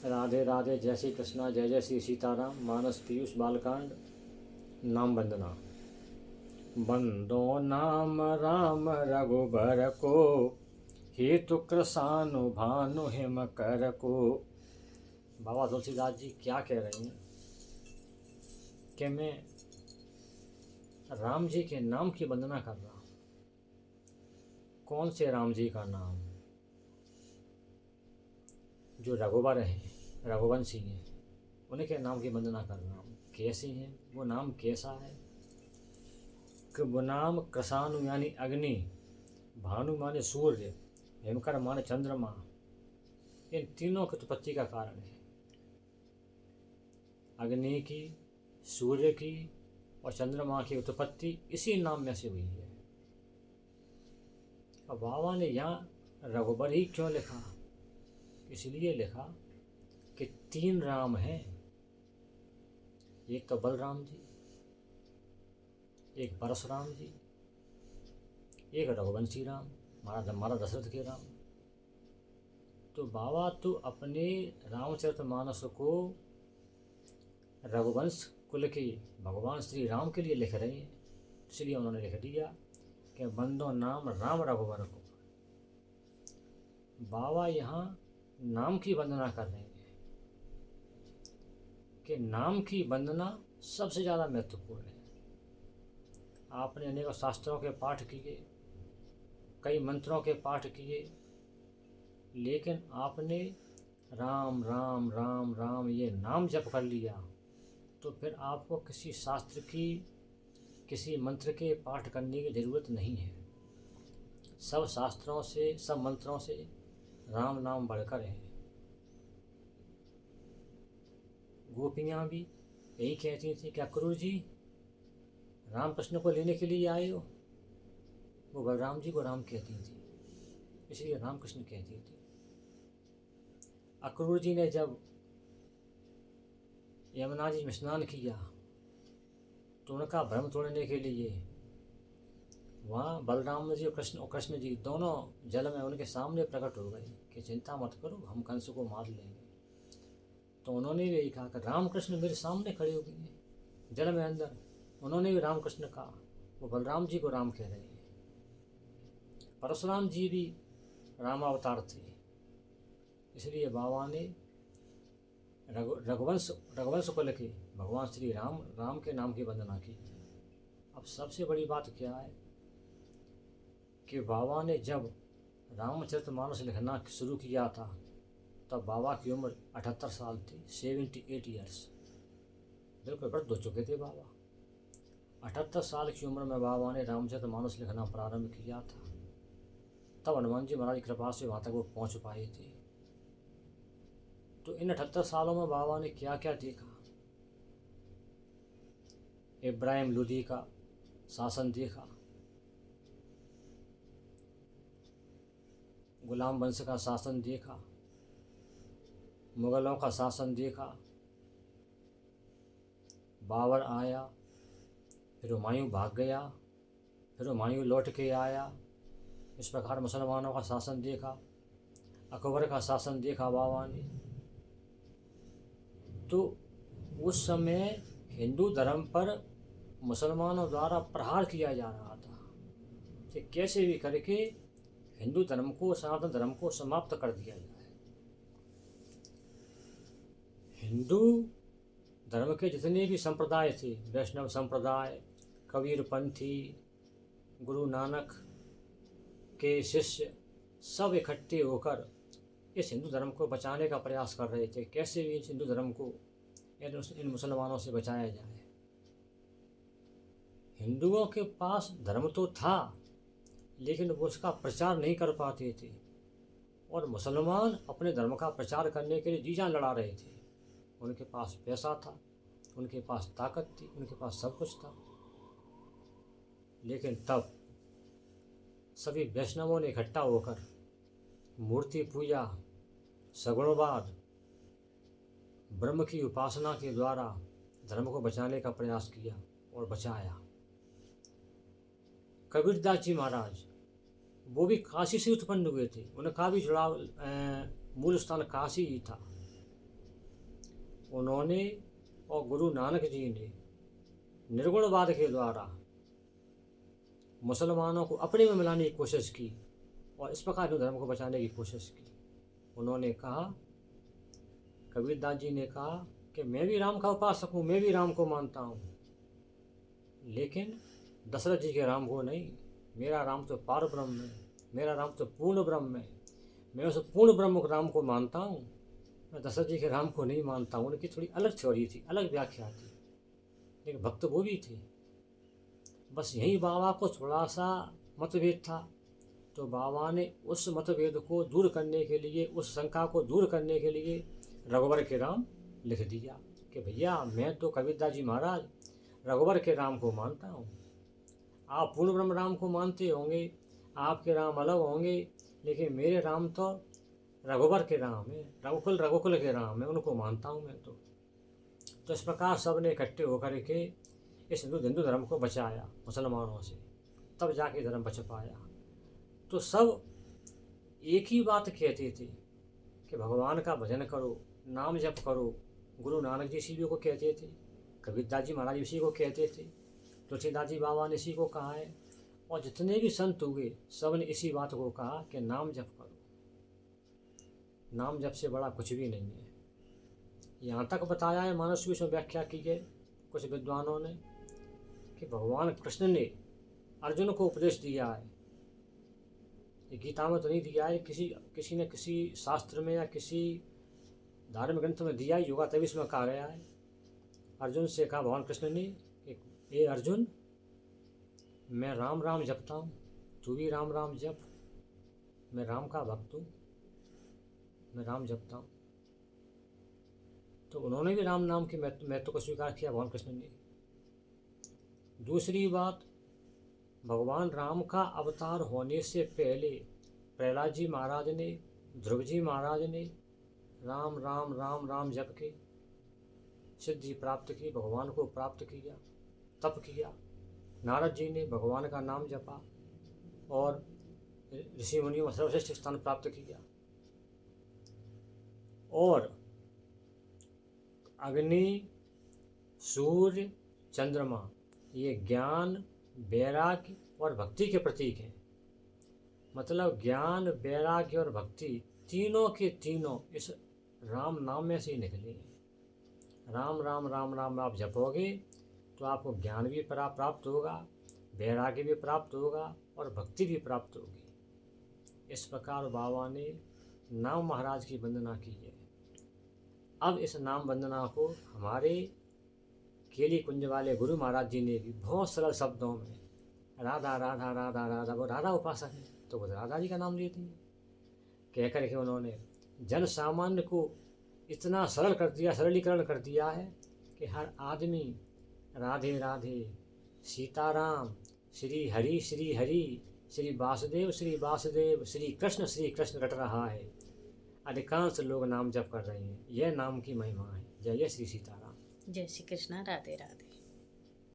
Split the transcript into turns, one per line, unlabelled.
राधे राधे, जय श्री कृष्णा, जय जय श्री सीताराम। मानस पीयूष बालकांड, नाम वंदना। बंदो नाम राम रघुबर को, हेतु कृसानु भानु हिम कर को। बाबा तुलसीदास जी क्या कह रहे हैं कि मैं राम जी के नाम की वंदना कर रहा हूँ। कौन से राम जी का नाम? जो रघुबर हैं, रघुवंशी हैं, उनके नाम की वंदना कर रहा हूँ। कैसे हैं वो? नाम कैसा है कि वो नाम कृसानु यानी अग्नि, भानु माने सूर्य, हिमकर माने चंद्रमा, इन तीनों की उत्पत्ति का कारण है। अग्नि की, सूर्य की और चंद्रमा की उत्पत्ति इसी नाम में से हुई है। अब बाबा ने यहाँ रघुबर ही क्यों लिखा? इसलिए लिखा कि तीन राम हैं। एक तो बलराम जी, एक परशुराम जी, एक रघुवंशी राम, हमारा दशरथ के राम। तो बाबा तो अपने रामचरितमानस को रघुवंश कुल के भगवान श्री राम के लिए लिख रहे हैं, इसलिए उन्होंने लिख दिया कि बंदो नाम राम रघुबर को। बाबा यहाँ नाम की वंदना कर रहे हैं कि नाम की वंदना सबसे ज़्यादा महत्वपूर्ण है। आपने अनेकों शास्त्रों के पाठ किए, कई मंत्रों के पाठ किए, लेकिन आपने राम राम राम राम ये नाम जप कर लिया तो फिर आपको किसी शास्त्र की, किसी मंत्र के पाठ करने की ज़रूरत नहीं है। सब शास्त्रों से, सब मंत्रों से राम नाम बढ़कर है। गोपियाँ भी यही कहती थी, क्या क्रूर जी रामकृष्ण को लेने के लिए आए हो? वो बलराम जी को राम कहती थी, इसलिए रामकृष्ण कहती थी। अक्रूर जी ने जब यमुना जी में स्नान किया तो उनका भ्रम तोड़ने के लिए वहाँ बलराम जी और कृष्ण जी दोनों जल में उनके सामने प्रकट हो गए कि चिंता मत करो, हम कंस को मार लेंगे। तो उन्होंने भी यही कहा कि रामकृष्ण मेरे सामने खड़े हो गए जल में अंदर। उन्होंने भी रामकृष्ण कहा, वो बलराम जी को राम कह रहे हैं। परशुराम जी भी रामावतार थे, इसलिए बाबा ने रघुवंश को लेके भगवान श्री राम के नाम की वंदना की। अब सबसे बड़ी बात क्या है कि बाबा ने जब रामचरितमानस लिखना शुरू किया था तब बाबा की उम्र 78 साल थी, 78 ईयर्स। बिल्कुल वृद्ध हो चुके थे बाबा। 78 साल की उम्र में बाबा ने रामचरितमानस लिखना प्रारंभ किया था। तब हनुमान जी महाराज की कृपा से वहाँ तक वो पहुँच पाए थे। तो इन 78 सालों में बाबा ने क्या क्या देखा? इब्राहिम लोदी का शासन देखा, गुलाम वंश का शासन देखा, मुगलों का शासन देखा, बाबर आया, फिर हुमायूं भाग गया, फिर हुमायूं लौट के आया। इस प्रकार मुसलमानों का शासन देखा, अकबर का शासन देखा बाबा ने। तो उस समय हिंदू धर्म पर मुसलमानों द्वारा प्रहार किया जा रहा था कि कैसे भी करके हिंदू धर्म को, सनातन धर्म को समाप्त कर दिया जाए। हिंदू धर्म के जितने भी संप्रदाय थे, वैष्णव संप्रदाय, कबीरपंथी, गुरु नानक के शिष्य, सब इकट्ठे होकर इस हिंदू धर्म को बचाने का प्रयास कर रहे थे। कैसे भी इस हिंदू धर्म को इन मुसलमानों से बचाया जाए। हिंदुओं के पास धर्म तो था लेकिन वो उसका प्रचार नहीं कर पाते थे, और मुसलमान अपने धर्म का प्रचार करने के लिए जी जान लड़ा रहे थे। उनके पास पैसा था, उनके पास ताकत थी, उनके पास सब कुछ था। लेकिन तब सभी वैष्णवों ने इकट्ठा होकर मूर्ति पूजा, सगुणवाद, ब्रह्म की उपासना के द्वारा धर्म को बचाने का प्रयास किया और बचाया। कबीरदास जी महाराज वो भी काशी से उत्पन्न हुए थे, उनका भी जुड़ाव मूल स्थान काशी ही था। उन्होंने और गुरु नानक जी ने निर्गुणवाद के द्वारा मुसलमानों को अपने में मिलाने की कोशिश की और इस प्रकार हिंदू धर्म को बचाने की कोशिश की। उन्होंने कहा, कबीरदास जी ने कहा कि मैं भी राम का उपासक हूँ, मैं भी राम को मानता हूँ, लेकिन दशरथ जी के राम को नहीं। मेरा राम तो पार ब्रह्म है, मेरा राम तो पूर्ण ब्रह्म है, मैं उस पूर्ण ब्रह्म राम को मानता हूँ, मैं दशरथ जी के राम को नहीं मानता हूँ। उनकी थोड़ी अलग थ्योरी थी, अलग व्याख्या थी, लेकिन भक्त वो भी थे। बस यही बाबा को थोड़ा सा मतभेद था, तो बाबा ने उस मतभेद को दूर करने के लिए, उस शंका को दूर करने के लिए रघुवर के राम लिख दिया कि भैया मैं तो कबीरदास जी महाराज रघुवर के राम को मानता हूँ, आप पूर्ण ब्रह्म राम को मानते होंगे, आपके राम अलग होंगे, लेकिन मेरे राम तो रघुवर के राम है, रघुकुल के राम है, उनको मानता हूँ मैं तो इस प्रकार सब ने इकट्ठे होकर के इस हिंदू धर्म को बचाया मुसलमानों से, तब जाके धर्म बच पाया। तो सब एक ही बात कहते थे कि भगवान का भजन करो, नाम जप करो। गुरु नानक जी इसी को कहते थे, कबीरदास जी महाराज इसी को कहते थे, तुलसीदास जी बाबा ने इसी को कहा है, और जितने भी संत हुए सब ने इसी बात को कहा कि नाम जप करो। नाम जप से बड़ा कुछ भी नहीं है। यहाँ तक बताया है, मानस में व्याख्या की है कुछ विद्वानों ने कि भगवान कृष्ण ने अर्जुन को उपदेश दिया है, ये गीता में तो नहीं दिया है, किसी ने किसी शास्त्र में या किसी धार्मिक ग्रंथ में दिया ही होगा, तभी इसमें कहा गया है। अर्जुन से कहा भगवान कृष्ण ने कि ए अर्जुन, मैं राम राम जपता हूँ, तू भी राम राम जप, मैं राम का भक्त हूँ, मैं राम जपता हूँ। तो उन्होंने भी राम नाम के महत्व को स्वीकार किया भगवान कृष्ण ने। दूसरी बात, भगवान राम का अवतार होने से पहले प्रहलाद जी महाराज ने, ध्रुव जी महाराज ने राम राम राम राम जप के सिद्धि प्राप्त की, भगवान को प्राप्त किया, तप किया। नारद जी ने भगवान का नाम जपा और ऋषि मुनियों में सर्वश्रेष्ठ स्थान प्राप्त किया। और अग्नि, सूर्य, चंद्रमा ये ज्ञान, वैराग्य और भक्ति के प्रतीक हैं। मतलब ज्ञान, वैराग्य और भक्ति तीनों के तीनों इस राम नाम में से ही निकले हैं। राम राम राम राम आप जपोगे तो आपको ज्ञान भी प्राप्त होगा, वैराग्य भी प्राप्त होगा और भक्ति भी प्राप्त होगी। इस प्रकार बाबा ने नाम महाराज की वंदना की है। अब इस नाम वंदना को हमारे केली कुंज वाले गुरु महाराज जी ने भी बहुत सरल शब्दों में राधा राधा राधा राधा, वो राधा उपासक है तो वो राधा जी का नाम लेती है, कह कर के उन्होंने जन सामान्य को इतना सरल कर दिया, सरलीकरण कर दिया है कि हर आदमी राधे राधे, सीताराम, श्री हरि श्री वासुदेव श्री कृष्ण रट रहा है। अधिकांश लोग नाम जप कर रहे हैं। यह नाम की महिमा है। जय जय श्री सीताराम।
जय श्री कृष्णा। राधे राधे।